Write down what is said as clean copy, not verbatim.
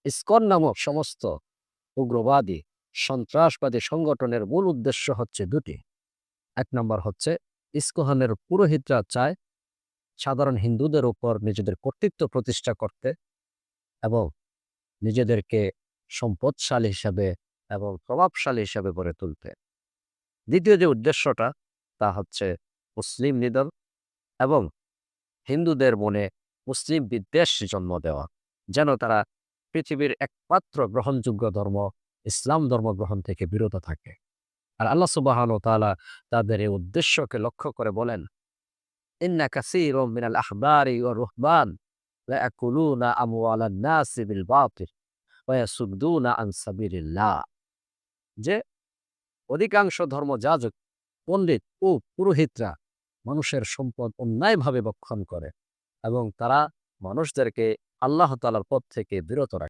ISKCON নামক সমস্ত উগ্রবাদী সন্ত্রাসবাদী সংগঠনের মূল উদ্দেশ্য হচ্ছে দুটি। এক নম্বর হচ্ছে ইস্কনের পুরোহিতরা চায় সাধারণ হিন্দুদের উপর নিজেদের কর্তৃত্ব প্রতিষ্ঠা করতে এবং নিজেদেরকে সম্পদশালী হিসাবে এবং প্রভাবশালী হিসাবে গড়ে তুলতে। দ্বিতীয় যে উদ্দেশ্যটা তা হচ্ছে মুসলিম নিধন এবং হিন্দুদের মনে মুসলিম বিদ্বেষ জন্ম দেওয়া, যেন তারা পৃথিবীর একমাত্র গ্রহণযোগ্য ধর্ম ইসলাম ধর্ম গ্রহণ থেকে বিরত থাকে। আর আল্লাহ সুবহানাহু ওয়া তাআলা তাদের এই উদ্দেশ্যকে লক্ষ্য করে বলেন, ইন্না কাসীরাম মিনাল আহবারি ওয়ার রুহবান লায়াকুলুনা আমওয়ালান নাসি বিল বাতিল ওয়া ইয়াসুদ্দুনা আন সাবিলিল্লাহ। যে অধিকাংশ ধর্মযাজক, পণ্ডিত ও পুরোহিতরা মানুষের সম্পদ অন্যায়ভাবে ভক্ষণ করে এবং তারা মানুষদেরকে আল্লাহ তাআলার পথ থেকে বিরত রাখে।